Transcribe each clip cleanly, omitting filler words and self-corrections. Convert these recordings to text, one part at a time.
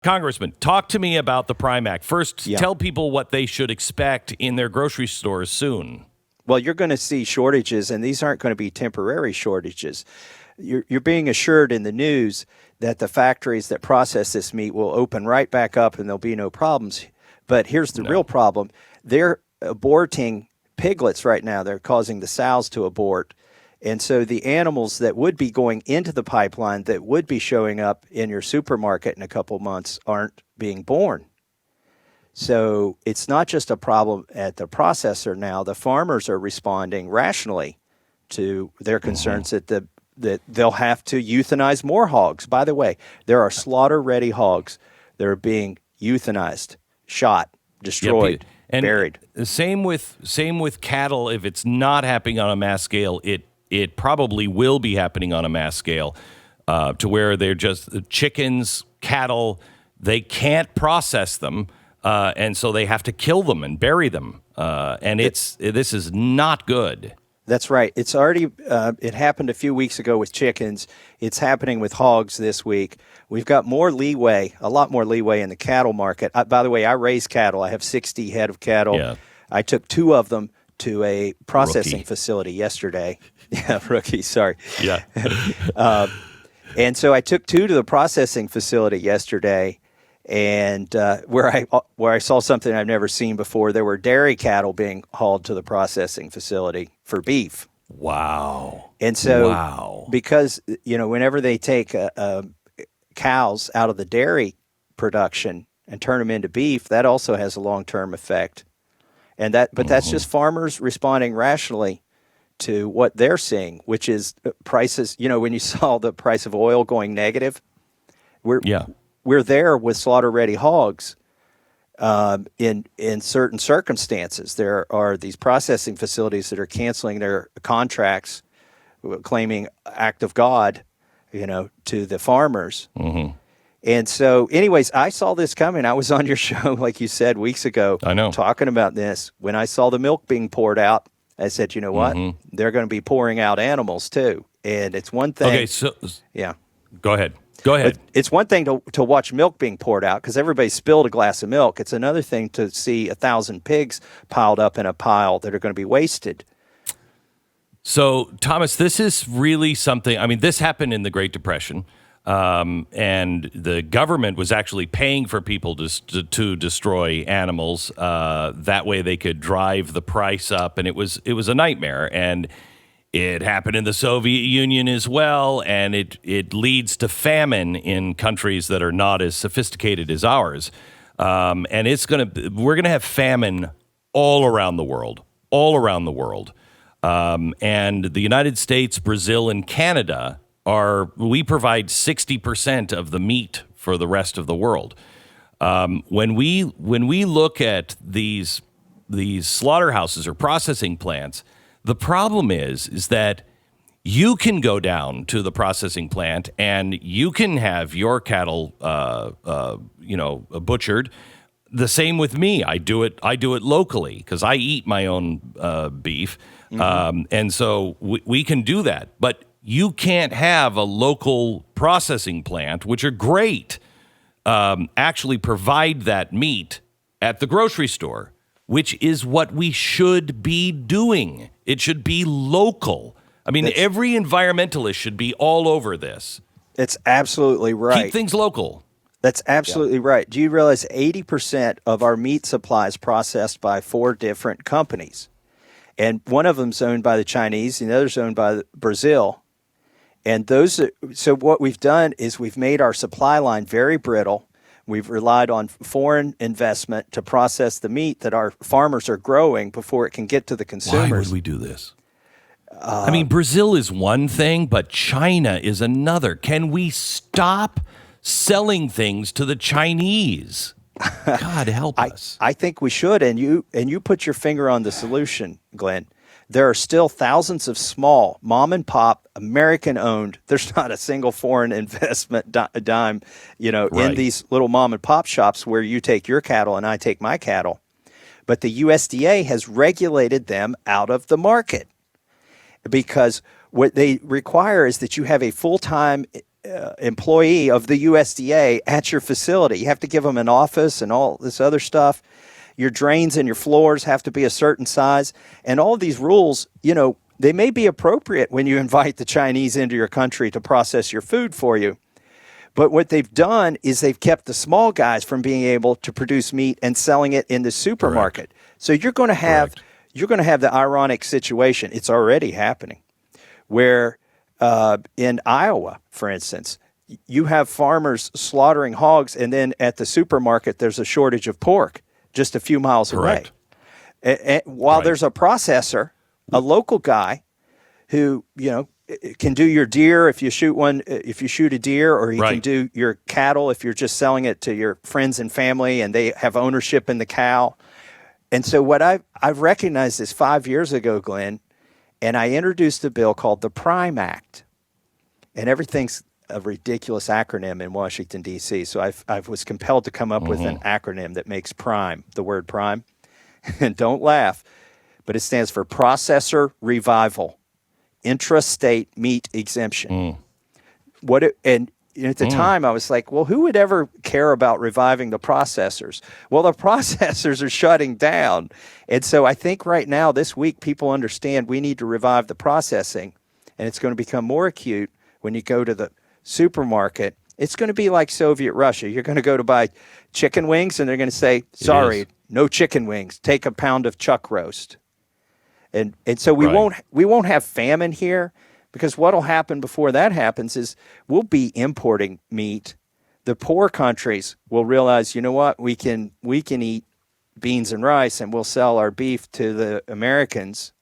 Congressman, talk to me about the Prime Act. First, tell people what they should expect in their grocery stores soon. Well, you're going to see shortages, and these aren't going to be temporary shortages. You're being assured in the news that the factories that process this meat will open right back up and there'll be no problems. But here's the real problem. They're aborting piglets right now. They're causing the sows to abort. And so the animals that would be going into the pipeline that would be showing up in your supermarket in a couple months aren't being born. So it's not just a problem at the processor now. The farmers are responding rationally to their concerns that they'll have to euthanize more hogs. By the way, there are slaughter-ready hogs that are being euthanized, shot, destroyed, buried. Same with cattle. If it's not happening on a mass scale, it probably will be happening on a mass scale to where they're just chickens, cattle. They can't process them, and so they have to kill them and bury them. This is not good. That's right. It's already it happened a few weeks ago with chickens. It's happening with hogs this week. We've got more leeway, a lot more leeway in the cattle market. By the way, I raise cattle. I have 60 head of cattle. Yeah. I took 2 of them to a processing facility yesterday. Yeah, rookie, sorry. Yeah. And so I took 2 to the processing facility yesterday, and where I saw something I've never seen before. There were dairy cattle being hauled to the processing facility for beef. Wow. And so because, whenever they take cows out of the dairy production and turn them into beef, that also has a long-term effect. And that's just farmers responding rationally to what they're seeing, which is prices. When you saw the price of oil going negative, we're there with slaughter-ready hogs in certain circumstances. There are these processing facilities that are canceling their contracts, claiming act of God, to the farmers. Mm-hmm. And so, anyways, I saw this coming. I was on your show, like you said, weeks ago, talking about this. When I saw the milk being poured out, I said, you know what? They're going to be pouring out animals, too. And it's one thing. Okay, so yeah. Go ahead. It's one thing to watch milk being poured out because everybody spilled a glass of milk. It's another thing to see 1,000 pigs piled up in a pile that are going to be wasted. So, Thomas, this is really something. I mean, this happened in the Great Depression. And the government was actually paying for people to destroy animals. That way they could drive the price up. And it was a nightmare. And it happened in the Soviet Union as well. And it leads to famine in countries that are not as sophisticated as ours. And we're going to have famine all around the world. And the United States, Brazil, and Canada we provide 60% of the meat for the rest of the world. When we look at these slaughterhouses or processing plants, the problem is that you can go down to the processing plant and you can have your cattle, butchered. The same with me. I do it locally because I eat my own beef, and so we can do that, but you can't have a local processing plant, which are great, actually provide that meat at the grocery store, which is what we should be doing. It should be local. I mean, every environmentalist should be all over this. That's absolutely right. Keep things local. That's absolutely right. Do you realize 80% of our meat supply is processed by 4 different companies? And one of them's owned by the Chinese, and the other's owned by Brazil. And so what we've done is we've made our supply line very brittle. We've relied on foreign investment to process the meat that our farmers are growing before it can get to the consumers. Why would we do this? I mean, Brazil is one thing, but China is another. Can we stop selling things to the Chinese? God help us. I think we should, and you put your finger on the solution, Glenn. There are still thousands of small, mom-and-pop, American-owned. There's not a single foreign investment dime, in these little mom-and-pop shops where you take your cattle and I take my cattle. But the USDA has regulated them out of the market because what they require is that you have a full-time employee of the USDA at your facility. You have to give them an office and all this other stuff. Your drains and your floors have to be a certain size. And all of these rules, they may be appropriate when you invite the Chinese into your country to process your food for you. But what they've done is they've kept the small guys from being able to produce meat and selling it in the supermarket. Correct. So you're going to have the ironic situation. It's already happening, where in Iowa, for instance, you have farmers slaughtering hogs, and then at the supermarket there's a shortage of pork just a few miles Correct. away. While there's a processor, a local guy who can do your deer if you shoot one, if you shoot a deer, or he can do your cattle if you're just selling it to your friends and family and they have ownership in the cow. And so what I've recognized this 5 years ago, Glenn, and I introduced a bill called the Prime Act. And everything's a ridiculous acronym in Washington, D.C. So I was compelled to come up with an acronym that makes PRIME, the word prime. And don't laugh, but it stands for Processor Revival. Intrastate meat exemption. At the time, I was like, well, who would ever care about reviving the processors? Well, the processors are shutting down. And so I think right now, this week, people understand we need to revive the processing. And it's going to become more acute when you go to the supermarket. It's going to be like Soviet Russia. You're going to go to buy chicken wings, and they're going to say, sorry, no chicken wings. Take a pound of chuck roast. And so we won't have famine here, because what'll happen before that happens is we'll be importing meat. The poor countries will realize, you know what, we can eat beans and rice, and we'll sell our beef to the Americans.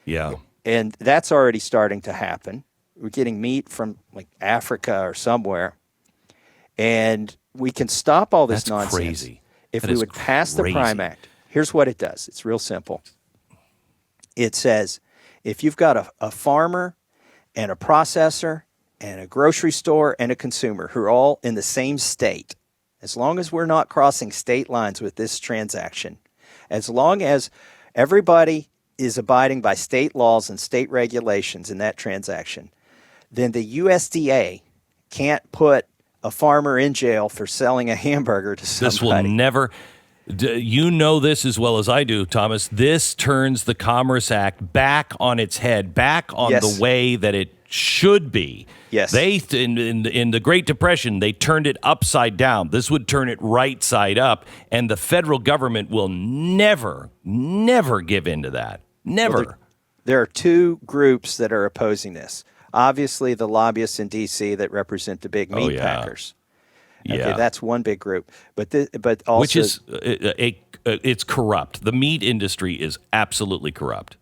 Yeah. And that's already starting to happen. We're getting meat from like Africa or somewhere. And we can stop all this nonsense. Crazy. If we would pass the Prime Act. Here's what it does. It's real simple. It says if you've got a farmer and a processor and a grocery store and a consumer who are all in the same state, as long as we're not crossing state lines with this transaction, as long as everybody is abiding by state laws and state regulations in that transaction, then the USDA can't put a farmer in jail for selling a hamburger to somebody. This will never... You know this as well as I do, Thomas. This turns the Commerce Act back on its head, back on the way that it should be. Yes. They in the Great Depression, they turned it upside down. This would turn it right side up, and the federal government will never give in to that. Never. Well, there are two groups that are opposing this. Obviously, the lobbyists in D.C. that represent the big meat packers. Okay, that's one big group, but also, which is it's corrupt. The meat industry is absolutely corrupt.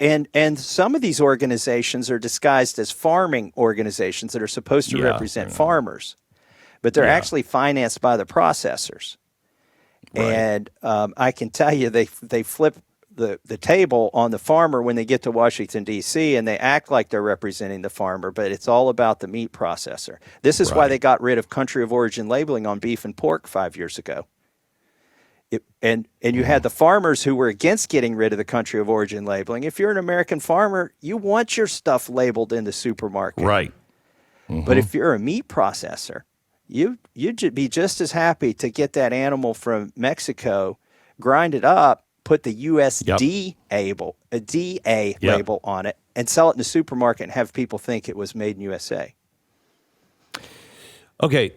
And some of these organizations are disguised as farming organizations that are supposed to represent farmers, but they're actually financed by the processors. Right. And I can tell you, they flip the table on the farmer when they get to Washington, D.C., and they act like they're representing the farmer, but it's all about the meat processor. This is why they got rid of country of origin labeling on beef and pork 5 years ago. And you had the farmers who were against getting rid of the country of origin labeling. If you're an American farmer, you want your stuff labeled in the supermarket. Right. Mm-hmm. But if you're a meat processor, you'd be just as happy to get that animal from Mexico, grind it up, put the USDA label on it, and sell it in the supermarket and have people think it was made in USA. Okay,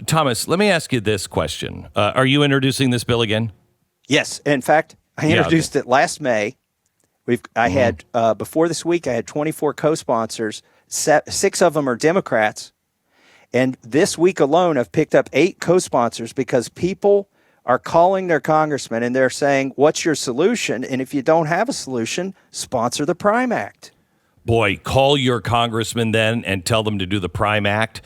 Thomas, let me ask you this question. Are you introducing this bill again? Yes. In fact, I introduced it last May. I had, before this week, I had 24 co-sponsors. 6 of them are Democrats. And this week alone, I've picked up 8 co-sponsors because people are calling their congressman and they're saying, what's your solution? And if you don't have a solution, sponsor the Prime Act. Boy, call your congressman then and tell them to do the Prime Act.